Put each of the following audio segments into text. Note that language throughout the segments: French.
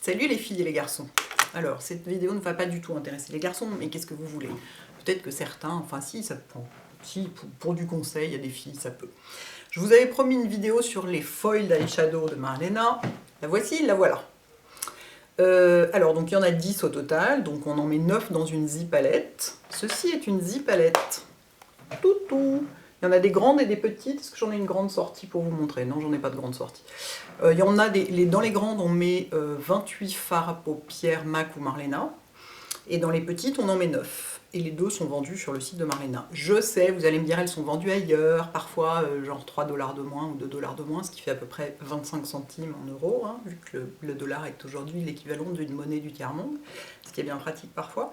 Salut les filles et les garçons. Alors, cette vidéo ne va pas du tout intéresser les garçons, mais qu'est-ce que vous voulez? Peut-être que certains, enfin si, ça prend. Si, pour du conseil, il y a des filles, ça peut. Je vous avais promis une vidéo sur les foils eyeshadow de Marlena. La voici, la voilà. Alors, donc il y en a 10 au total, donc on en met 9 dans une zipalette. Ceci est une zipalette. Toutou. Il y en a des grandes et des petites. Est-ce que j'en ai une grande sortie pour vous montrer? Non, j'en ai pas de grande sortie. Il y en a dans les grandes, on met 28 fards à paupières MAC ou Marlena. Et dans les petites, on en met 9. Et les deux sont vendus sur le site de Marlena. Je sais, vous allez me dire, elles sont vendues ailleurs, parfois genre 3 $ de moins ou 2 $ de moins, ce qui fait à peu près 25 centimes en euros, hein, vu que le dollar est aujourd'hui l'équivalent d'une monnaie du tiers-monde, ce qui est bien pratique parfois.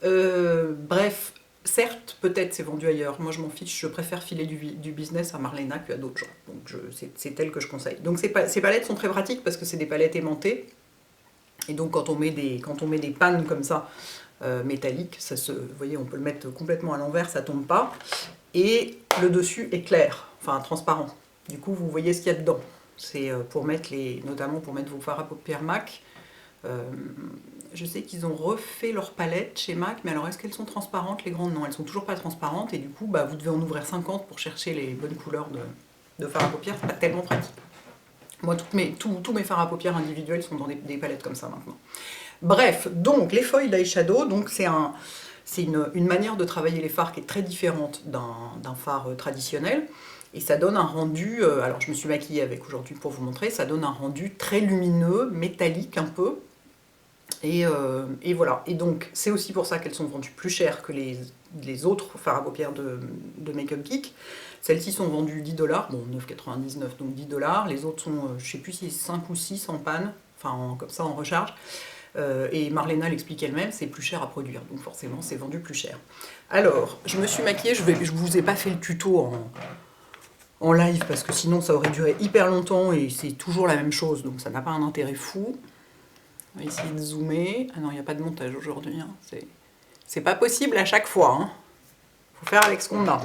Bref, certes, peut-être c'est vendu ailleurs, moi je m'en fiche, je préfère filer du business à Marlena qu'à d'autres gens, donc c'est elle que je conseille. Donc ces palettes sont très pratiques parce que c'est des palettes aimantées, et donc quand on met des pannes comme ça, métalliques, vous voyez, on peut le mettre complètement à l'envers, ça tombe pas, et le dessus est clair, enfin transparent, du coup vous voyez ce qu'il y a dedans. C'est pour mettre notamment pour mettre vos fards à paupières MAC. Je sais qu'ils ont refait leur palette chez MAC, mais alors est-ce qu'elles sont transparentes? Les grandes, non, elles sont toujours pas transparentes, et du coup, vous devez en ouvrir 50 pour chercher les bonnes couleurs de fards à paupières, c'est pas tellement pratique. Moi, tous mes fards à paupières individuels sont dans des palettes comme ça maintenant. Bref, donc les foils eyeshadow, donc c'est une manière de travailler les fards qui est très différente d'un fard traditionnel. Et ça donne un rendu, alors je me suis maquillée avec aujourd'hui pour vous montrer, ça donne un rendu très lumineux, métallique un peu. Et voilà. Et donc c'est aussi pour ça qu'elles sont vendues plus chères que les autres fards à paupières de Make Up Geek. Celles-ci sont vendues 10 $, bon 9,99 $, donc 10 $. Les autres sont, je sais plus si c'est 5 ou 6 en panne, enfin comme ça en recharge. Et Marlena l'explique elle-même, c'est plus cher à produire, donc forcément c'est vendu plus cher. Alors, je me suis maquillée, je vous ai pas fait le tuto en live, parce que sinon ça aurait duré hyper longtemps, et c'est toujours la même chose, donc ça n'a pas un intérêt fou. On va essayer de zoomer. Ah non, il n'y a pas de montage aujourd'hui, hein. C'est pas possible à chaque fois, hein. Faut faire avec ce qu'on a.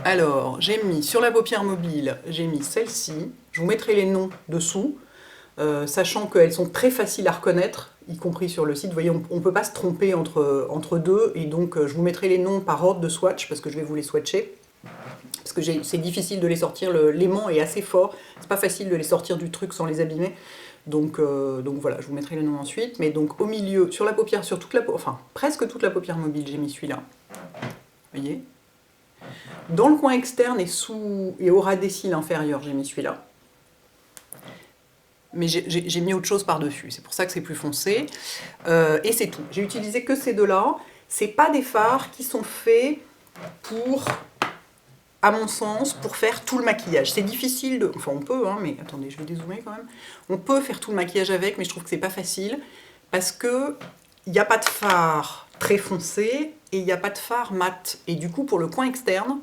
Alors, j'ai mis sur la paupière mobile, j'ai mis celle-ci, je vous mettrai les noms dessous, sachant qu'elles sont très faciles à reconnaître, y compris sur le site. Vous voyez, on ne peut pas se tromper entre deux, et donc je vous mettrai les noms par ordre de swatch, parce que je vais vous les swatcher, parce que c'est difficile de les sortir, l'aimant est assez fort, c'est pas facile de les sortir du truc sans les abîmer, donc voilà, je vous mettrai les noms ensuite. Mais donc au milieu, sur la paupière, sur presque toute la paupière mobile, j'ai mis celui-là, vous voyez. Dans le coin externe et au ras des cils inférieurs, j'ai mis celui-là. Mais j'ai mis autre chose par-dessus, c'est pour ça que c'est plus foncé. Et c'est tout. J'ai utilisé que ces deux-là. C'est pas des fards qui sont faits pour, à mon sens, pour faire tout le maquillage. C'est difficile de... Enfin, on peut, hein, mais attendez, je vais dézoomer quand même. On peut faire tout le maquillage avec, mais je trouve que c'est pas facile, parce que il n'y a pas de fard très foncé, et il n'y a pas de fard mat. Et du coup, pour le coin externe,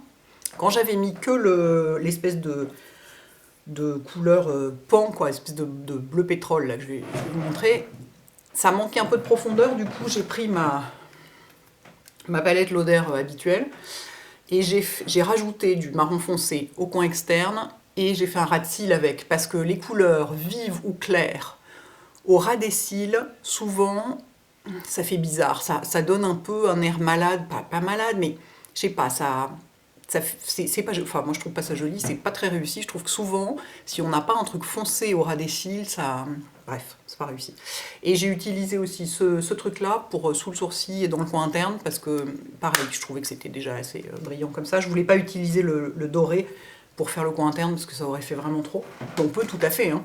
quand j'avais mis que l'espèce de couleur pan, quoi, espèce de bleu pétrole, là, que je vais vous montrer, ça manquait un peu de profondeur. Du coup, j'ai pris ma palette Lauder habituelle, et j'ai rajouté du marron foncé au coin externe, et j'ai fait un ras de cils avec, parce que les couleurs vives ou claires au ras des cils, souvent, ça fait bizarre, ça donne un peu un air malade, pas malade, mais je sais pas, c'est pas, enfin moi je trouve pas ça joli, c'est pas très réussi. Je trouve que souvent, si on n'a pas un truc foncé au ras des cils, bref, c'est pas réussi. Et j'ai utilisé aussi ce truc-là pour sous le sourcil et dans le coin interne, parce que, pareil, je trouvais que c'était déjà assez brillant comme ça. Je voulais pas utiliser le doré pour faire le coin interne, parce que ça aurait fait vraiment trop. On peut tout à fait, hein.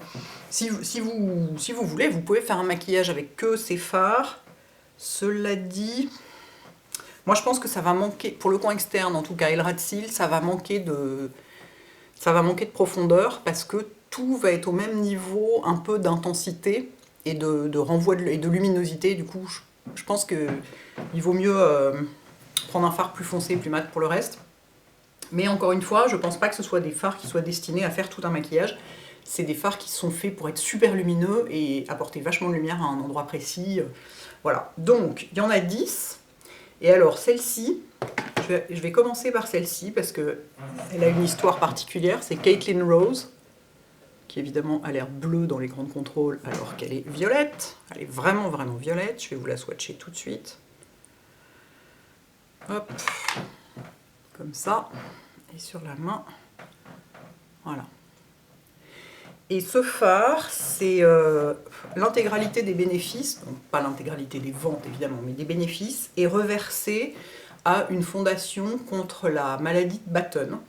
Si vous voulez, vous pouvez faire un maquillage avec que ces fards. Cela dit... Moi, je pense que ça va manquer, pour le coin externe en tout cas, et le ras de cils, ça va manquer de profondeur, parce que tout va être au même niveau, un peu d'intensité et de renvoi et de luminosité. Du coup, je pense qu'il vaut mieux prendre un fard plus foncé, plus mat pour le reste. Mais encore une fois, je pense pas que ce soit des fards qui soient destinés à faire tout un maquillage. C'est des fards qui sont faits pour être super lumineux et apporter vachement de lumière à un endroit précis. Voilà. Donc, il y en a 10. Et alors, celle-ci, je vais commencer par celle-ci, parce qu'elle a une histoire particulière, c'est Caitlin Rose. qui évidemment a l'air bleue dans les grandes contrôles alors qu'elle est violette. Elle est vraiment vraiment violette. Je vais vous la swatcher tout de suite. Hop, comme ça. Et sur la main, voilà. Et ce fard, c'est l'intégralité des bénéfices, donc pas l'intégralité des ventes évidemment, mais des bénéfices, est reversée à une fondation contre la maladie de Batten.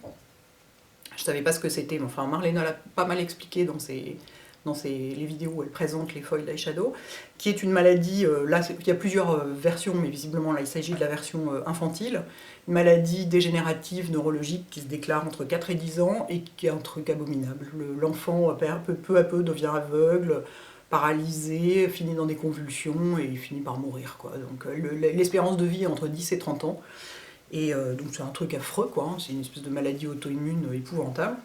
Je ne savais pas ce que c'était, mais enfin Marlena l'a pas mal expliqué dans les vidéos où elle présente les foils d'eyeshadow, qui est une maladie, là il y a plusieurs versions, mais visiblement là il s'agit de la version infantile, une maladie dégénérative neurologique qui se déclare entre 4 et 10 ans et qui est un truc abominable. L'enfant peu à peu devient aveugle, paralysé, finit dans des convulsions et finit par mourir, quoi. Donc l'espérance de vie est entre 10 et 30 ans, et donc c'est un truc affreux, quoi, hein. C'est une espèce de maladie auto-immune épouvantable.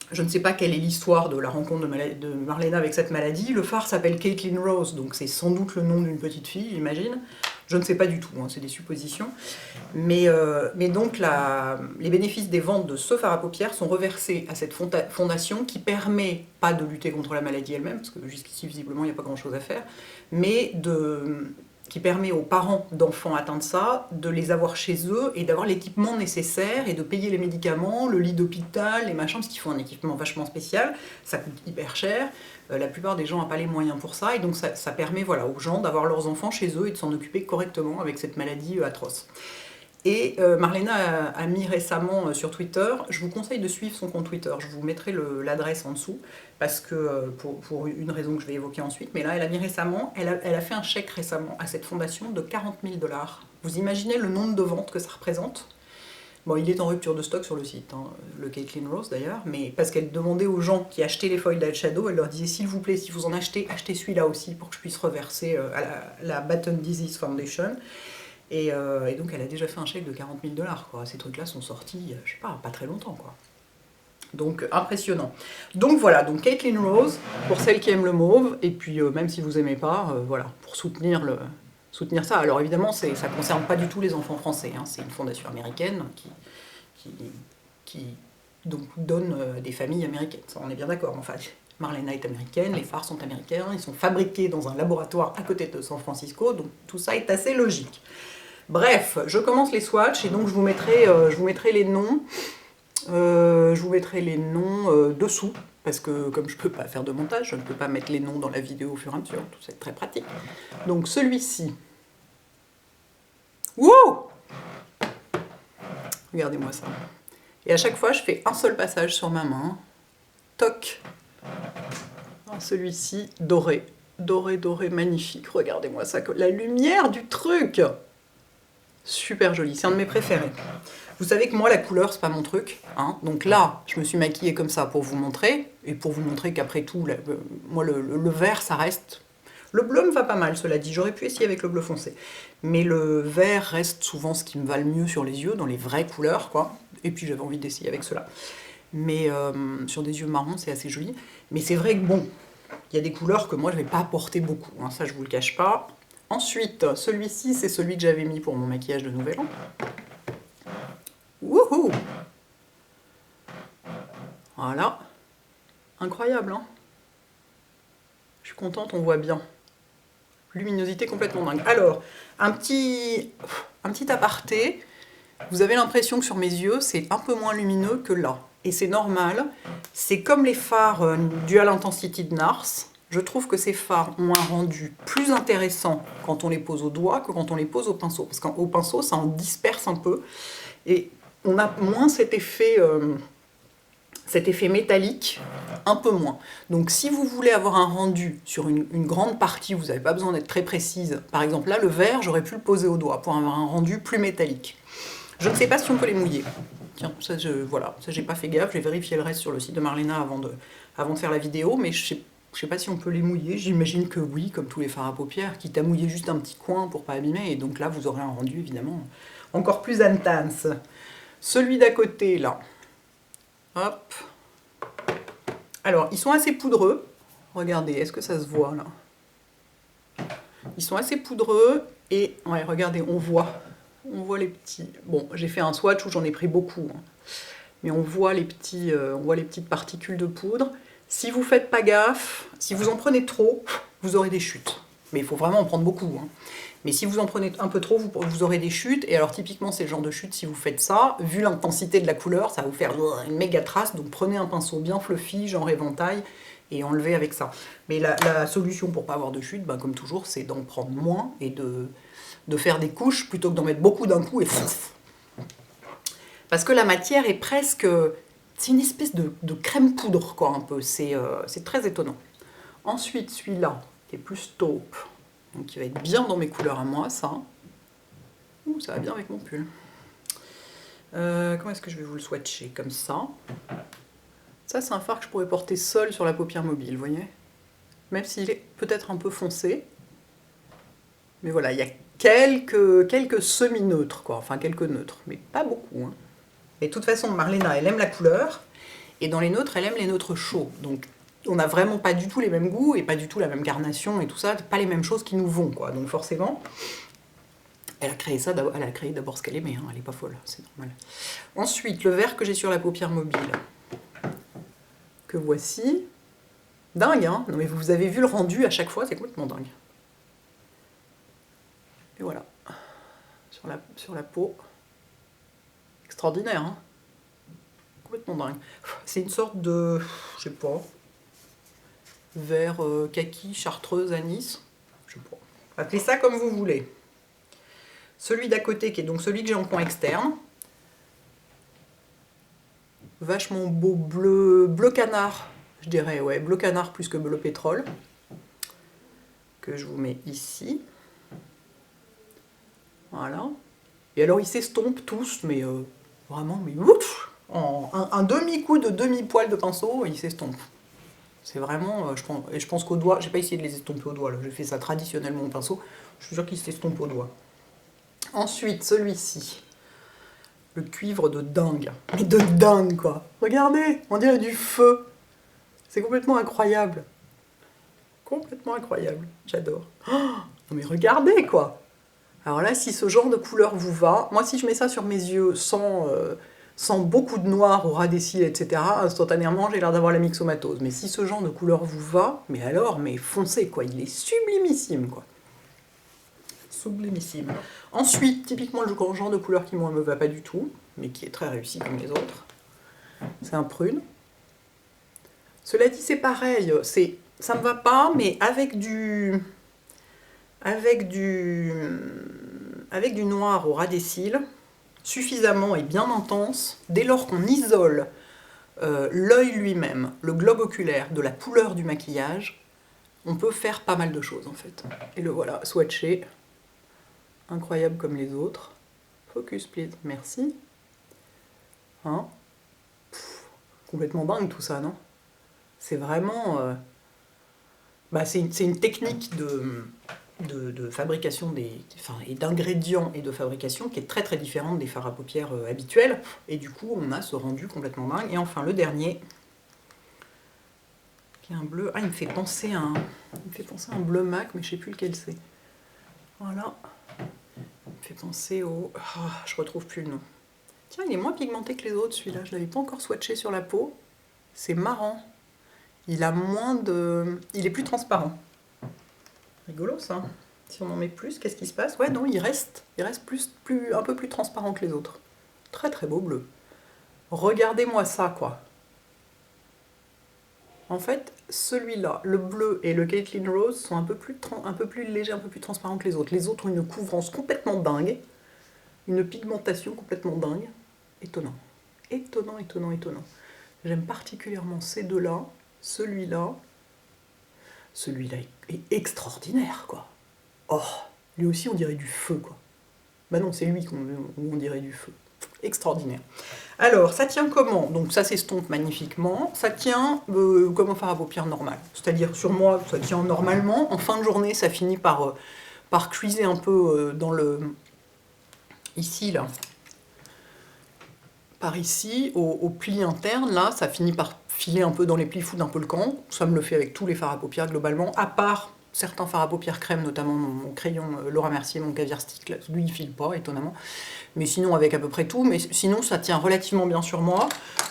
Je ne sais pas quelle est l'histoire de la rencontre de Marlena avec cette maladie. Le phare s'appelle Caitlin Rose, donc c'est sans doute le nom d'une petite fille, j'imagine. Je ne sais pas du tout, hein, c'est des suppositions. Mais donc les bénéfices des ventes de ce fard à paupières sont reversés à cette fondation qui permet, pas de lutter contre la maladie elle-même, parce que jusqu'ici visiblement il n'y a pas grand-chose à faire, mais qui permet aux parents d'enfants atteints de ça de les avoir chez eux et d'avoir l'équipement nécessaire et de payer les médicaments, le lit d'hôpital, les machins, parce qu'il faut un équipement vachement spécial, ça coûte hyper cher, la plupart des gens n'ont pas les moyens pour ça, et donc ça permet voilà, aux gens d'avoir leurs enfants chez eux et de s'en occuper correctement avec cette maladie atroce. Et Marlena a mis récemment sur Twitter, je vous conseille de suivre son compte Twitter, je vous mettrai l'adresse en dessous, parce que pour une raison que je vais évoquer ensuite, mais là elle a mis récemment, elle a fait un chèque récemment à cette fondation de 40 000 $. Vous imaginez le nombre de ventes que ça représente? Bon, il est en rupture de stock sur le site, hein, le Caitlin Rose d'ailleurs, mais parce qu'elle demandait aux gens qui achetaient les foils d'eyeshadow, elle leur disait s'il vous plaît, si vous en achetez, achetez celui-là aussi pour que je puisse reverser à la Batten Disease Foundation. Et donc elle a déjà fait un chèque de 40 000 $, quoi. Ces trucs-là sont sortis, je sais pas très longtemps, quoi. Donc impressionnant. Donc voilà, donc Caitlin Rose, pour celles qui aiment le mauve, et puis même si vous aimez pas, voilà, pour soutenir ça. Alors évidemment, ça ne concerne pas du tout les enfants français, hein. C'est une fondation américaine qui donc donne des familles américaines, ça on est bien d'accord. Enfin, Marlena est américaine, les fards sont américains, ils sont fabriqués dans un laboratoire à côté de San Francisco, donc tout ça est assez logique. Bref, je commence les swatchs et donc je vous mettrai les noms. Dessous, parce que comme je ne peux pas faire de montage, je ne peux pas mettre les noms dans la vidéo au fur et à mesure, tout ça est très pratique. Donc celui-ci. Wow! Regardez-moi ça. Et à chaque fois, je fais un seul passage sur ma main. Toc! Celui-ci, doré. Doré, doré, magnifique. Regardez-moi ça, la lumière du truc! Super joli, c'est un de mes préférés. Vous savez que moi, la couleur, c'est pas mon truc, hein. Donc là, je me suis maquillée comme ça pour vous montrer, et pour vous montrer qu'après tout, moi, le vert, ça reste... Le bleu me va pas mal, cela dit, j'aurais pu essayer avec le bleu foncé. Mais le vert reste souvent ce qui me va le mieux sur les yeux, dans les vraies couleurs, quoi. Et puis j'avais envie d'essayer avec cela. Mais sur des yeux marrons, c'est assez joli. Mais c'est vrai que bon, il y a des couleurs que moi, je vais pas porter beaucoup, hein, ça je vous le cache pas. Ensuite, celui-ci, c'est celui que j'avais mis pour mon maquillage de Nouvel An. Wouhou! Voilà. Incroyable, hein? Je suis contente, on voit bien. Luminosité complètement dingue. Alors, un petit aparté. Vous avez l'impression que sur mes yeux, c'est un peu moins lumineux que là. Et c'est normal. C'est comme les fards Dual Intensity de Nars. Je trouve que ces fards ont un rendu plus intéressant quand on les pose au doigt que quand on les pose au pinceau. Parce qu'au pinceau, ça en disperse un peu. Et on a moins cet effet métallique, un peu moins. Donc si vous voulez avoir un rendu sur une grande partie, vous n'avez pas besoin d'être très précise. Par exemple, là, le vert, j'aurais pu le poser au doigt pour avoir un rendu plus métallique. Je ne sais pas si on peut les mouiller. Tiens, ça, j'ai pas fait gaffe. J'ai vérifié le reste sur le site de Marlena avant de faire la vidéo, mais je sais pas si on peut les mouiller. J'imagine que oui, comme tous les fards à paupières, quitte à mouiller juste un petit coin pour pas abîmer. Et donc là, vous aurez un rendu, évidemment, encore plus intense. Celui d'à côté, là. Hop. Alors, ils sont assez poudreux. Regardez, est-ce que ça se voit, là? Ils sont assez poudreux. Et, ouais, regardez, on voit les petits... Bon, j'ai fait un swatch où j'en ai pris beaucoup. Hein. Mais on voit les petites particules de poudre. Si vous faites pas gaffe, si vous en prenez trop, vous aurez des chutes. Mais il faut vraiment en prendre beaucoup, hein. Mais si vous en prenez un peu trop, vous aurez des chutes. Et alors typiquement, c'est le genre de chute, si vous faites ça, vu l'intensité de la couleur, ça va vous faire une méga trace. Donc prenez un pinceau bien fluffy, genre éventail, et enlevez avec ça. Mais la solution pour pas avoir de chute, ben, comme toujours, c'est d'en prendre moins et de faire des couches plutôt que d'en mettre beaucoup d'un coup et fouf. Parce que la matière est presque... C'est une espèce de crème poudre, quoi, un peu. C'est très étonnant. Ensuite, celui-là, qui est plus taupe. Donc il va être bien dans mes couleurs à moi, ça. Ouh, ça va bien avec mon pull. Comment est-ce que je vais vous le swatcher? Comme ça. Ça, c'est un fard que je pourrais porter seul sur la paupière mobile, vous voyez? Même s'il est peut-être un peu foncé. Mais voilà, il y a quelques semi-neutres, quoi. Enfin, quelques neutres, mais pas beaucoup, hein. Mais de toute façon, Marlena, elle aime la couleur. Et dans les neutres, elle aime les neutres chauds. Donc, on n'a vraiment pas du tout les mêmes goûts et pas du tout la même carnation et tout ça, pas les mêmes choses qui nous vont, quoi. Donc forcément, elle a créé ça, elle a créé d'abord ce qu'elle aimait, hein. Elle n'est pas folle, c'est normal. Ensuite, le vert que j'ai sur la paupière mobile, que voici, dingue, hein. Non mais vous avez vu le rendu à chaque fois, c'est complètement dingue. Et voilà, sur la peau, extraordinaire, hein. Complètement dingue. C'est une sorte de, je sais pas, vert kaki, chartreuse, anis, je sais pas. Appelez ça comme vous voulez. Celui d'à côté, qui est donc celui que j'ai en coin externe. Vachement beau bleu canard, je dirais, ouais, bleu canard plus que bleu pétrole. Que je vous mets ici. Voilà. Et alors, ils s'estompent tous, mais vraiment, mais ouf, un demi-coup de demi-poil de pinceau, ils s'estompent. C'est vraiment, je pense qu'au doigt, j'ai pas essayé de les estomper au doigt, là, j'ai fait ça traditionnellement au pinceau, je suis sûre qu'ils s'estompent au doigt. Ensuite, celui-ci, le cuivre de dingue, mais de dingue quoi. Regardez, on dirait du feu. C'est complètement incroyable. Complètement incroyable, j'adore. Oh, non mais regardez quoi. Alors là, si ce genre de couleur vous va, moi si je mets ça sur mes yeux sans beaucoup de noir au ras des cils, etc., instantanément j'ai l'air d'avoir la myxomatose. Mais si ce genre de couleur vous va, mais alors, mais foncez quoi, il est sublimissime quoi. Sublimissime. Ensuite, typiquement le genre de couleur qui moi me va pas du tout, mais qui est très réussi comme les autres, c'est un prune. Cela dit, c'est pareil, ça me va pas, mais avec du noir au ras des cils, suffisamment et bien intense, dès lors qu'on isole l'œil lui-même, le globe oculaire de la couleur du maquillage, on peut faire pas mal de choses en fait. Et le voilà, swatché, incroyable comme les autres. Focus please, merci. Hein? Complètement dingue tout ça, non? C'est vraiment... c'est une technique de fabrication et d'ingrédients et de fabrication qui est très très différente des fards à paupières habituels. Et du coup, on a ce rendu complètement dingue. Et enfin, le dernier, qui est un bleu... Ah, il me fait penser à un bleu MAC, mais je sais plus lequel c'est. Voilà. Il me fait penser au... Oh, je retrouve plus le nom. Tiens, il est moins pigmenté que les autres, celui-là. Je ne l'avais pas encore swatché sur la peau. C'est marrant. Il a moins de... Il est plus transparent. Rigolo, ça. Si on en met plus, qu'est-ce qui se passe? Ouais, non, il reste un peu plus transparent que les autres. Très très beau bleu. Regardez-moi ça, quoi. En fait, celui-là, le bleu et le Caitlin Rose sont un peu plus légers, un peu plus transparents que les autres. Les autres ont une couvrance complètement dingue. Une pigmentation complètement dingue. Étonnant. Étonnant, étonnant, étonnant. J'aime particulièrement ces deux-là. Celui-là est extraordinaire, quoi. Oh, lui aussi, on dirait du feu, quoi. Bah non, c'est lui où on dirait du feu. Extraordinaire. Alors, ça tient comment? Donc ça s'estompe magnifiquement. Ça tient comme un fard à paupières normal. C'est-à-dire, sur moi, ça tient normalement. En fin de journée, ça finit par cuiser un peu dans le... Ici, là. Par ici, au pli interne, là, ça finit par filer un peu dans les plis, foutre un peu le camp. Ça me le fait avec tous les fards à paupières, globalement, à part certains fards à paupières crème, notamment mon crayon Laura Mercier, mon caviar stick, là, lui il file pas, étonnamment. Mais sinon avec à peu près tout, mais sinon ça tient relativement bien sur moi.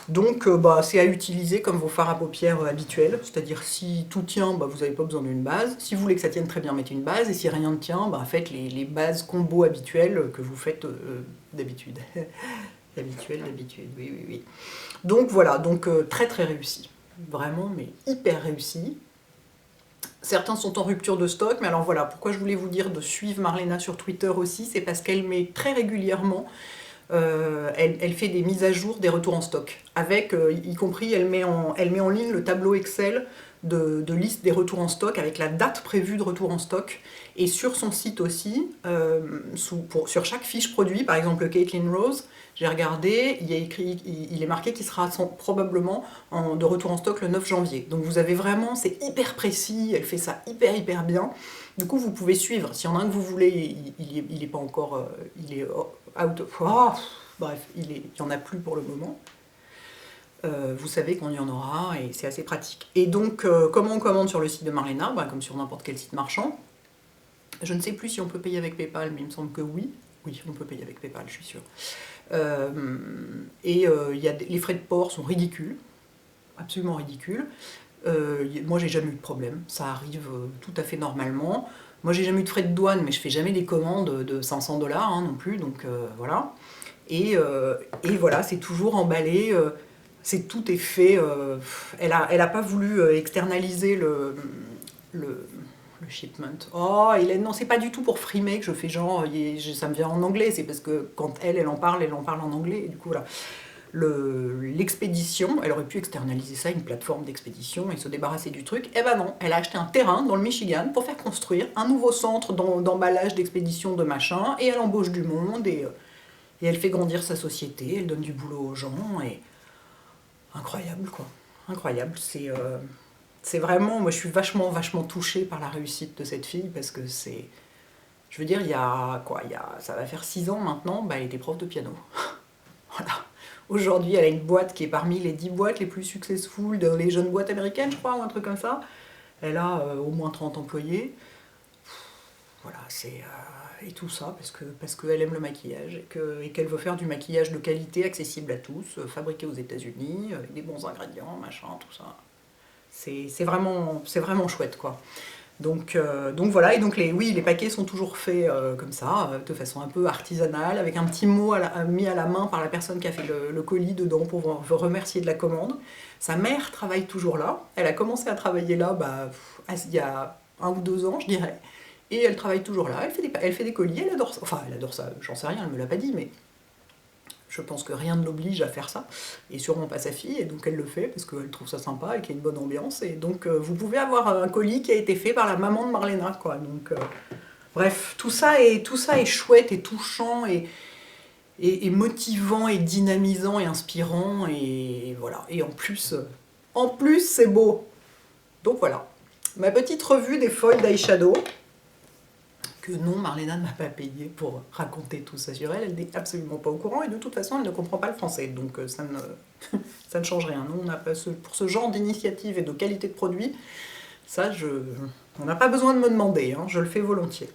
Donc bah, c'est à utiliser comme vos fards à paupières habituels, c'est-à-dire si tout tient, bah, vous n'avez pas besoin d'une base. Si vous voulez que ça tienne très bien, mettez une base, et si rien ne tient, bah, faites les bases combo habituelles que vous faites d'habitude. D'habitude, oui, oui, oui. Donc voilà, donc très très réussi. Vraiment, mais hyper réussi. Certains sont en rupture de stock, mais alors voilà, pourquoi je voulais vous dire de suivre Marlena sur Twitter aussi, c'est parce qu'elle met très régulièrement, elle fait des mises à jour des retours en stock, avec, y compris, elle met en ligne le tableau Excel de liste des retours en stock, avec la date prévue de retour en stock, et sur son site aussi, sur chaque fiche produit, par exemple le Caitlin Rose, j'ai regardé, il est marqué qu'il sera probablement de retour en stock le 9 janvier. Donc vous avez vraiment, c'est hyper précis, elle fait ça hyper bien. Du coup, vous pouvez suivre. S'il y en a un que vous voulez, il est pas encore, il est out of... Oh, bref, il y en a plus pour le moment. Vous savez qu'on y en aura et c'est assez pratique. Et donc, comment on commande sur le site de Marlena, bah, comme sur n'importe quel site marchand. Je ne sais plus si on peut payer avec PayPal, mais il me semble que oui. Oui, on peut payer avec PayPal, je suis sûre. Les frais de port sont ridicules, absolument ridicules. Moi, j'ai jamais eu de problème, ça arrive tout à fait normalement. Moi, j'ai jamais eu de frais de douane, mais je fais jamais des commandes de 500 $ hein, non plus, donc voilà. Et voilà, c'est toujours emballé, tout est fait. Elle a pas voulu externaliser le shipment. Oh, Hélène, non, c'est pas du tout pour frimer que je fais genre, ça me vient en anglais, c'est parce que quand elle en parle en anglais, et du coup, voilà. L'expédition, elle aurait pu externaliser ça à une plateforme d'expédition et se débarrasser du truc. Eh ben non, elle a acheté un terrain dans le Michigan pour faire construire un nouveau centre d'emballage, d'expédition, de machin, et elle embauche du monde, et elle fait grandir sa société, elle donne du boulot aux gens, et incroyable, quoi. Incroyable, c'est vraiment, moi je suis vachement touchée par la réussite de cette fille, parce que c'est, je veux dire, ça va faire 6 ans maintenant, bah, elle était prof de piano. Voilà. Aujourd'hui, elle a une boîte qui est parmi les 10 boîtes les plus successful dans les jeunes boîtes américaines, je crois, ou un truc comme ça. Elle a au moins 30 employés. Voilà, et tout ça parce qu'elle aime le maquillage et qu'elle veut faire du maquillage de qualité, accessible à tous, fabriqué aux États-Unis, avec des bons ingrédients, machin, tout ça. C'est vraiment chouette, quoi. Donc voilà, et donc les paquets sont toujours faits comme ça, de façon un peu artisanale, avec un petit mot mis à la main par la personne qui a fait le colis dedans pour remercier de la commande. Sa mère travaille toujours là, elle a commencé à travailler là il y a 1 ou 2 ans, je dirais, et elle travaille toujours là, elle fait des colis, elle adore ça, enfin elle adore ça, j'en sais rien, elle me l'a pas dit, mais je pense que rien ne l'oblige à faire ça, et sûrement pas sa fille, et donc elle le fait parce qu'elle trouve ça sympa et qu'il y a une bonne ambiance, et donc vous pouvez avoir un colis qui a été fait par la maman de Marlena, quoi. Donc bref, tout ça est chouette et touchant et motivant et dynamisant et inspirant, et voilà, et en plus c'est beau. Donc voilà, ma petite revue des foils d'eyeshadow, que non, Marlena ne m'a pas payé pour raconter tout ça sur elle, elle n'est absolument pas au courant, et de toute façon, elle ne comprend pas le français, donc ça ne change rien. Nous, on n'a pas pour ce genre d'initiative et de qualité de produit, ça, on n'a pas besoin de me demander, hein, je le fais volontiers.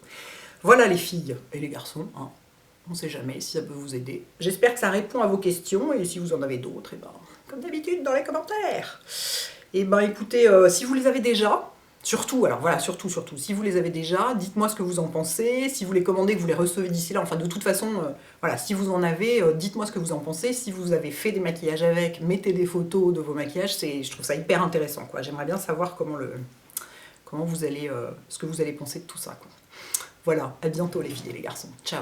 Voilà les filles et les garçons, hein. On ne sait jamais si ça peut vous aider. J'espère que ça répond à vos questions, et si vous en avez d'autres, et ben, comme d'habitude, dans les commentaires. Et ben écoutez, si vous les avez déjà, surtout, alors voilà, surtout, si vous les avez déjà, dites-moi ce que vous en pensez, si vous les commandez, que vous les recevez d'ici là, enfin de toute façon, voilà, si vous en avez, dites-moi ce que vous en pensez, si vous avez fait des maquillages avec, mettez des photos de vos maquillages, je trouve ça hyper intéressant, quoi. J'aimerais bien savoir ce que vous allez penser de tout ça, quoi. Voilà, à bientôt les filles et les garçons, ciao.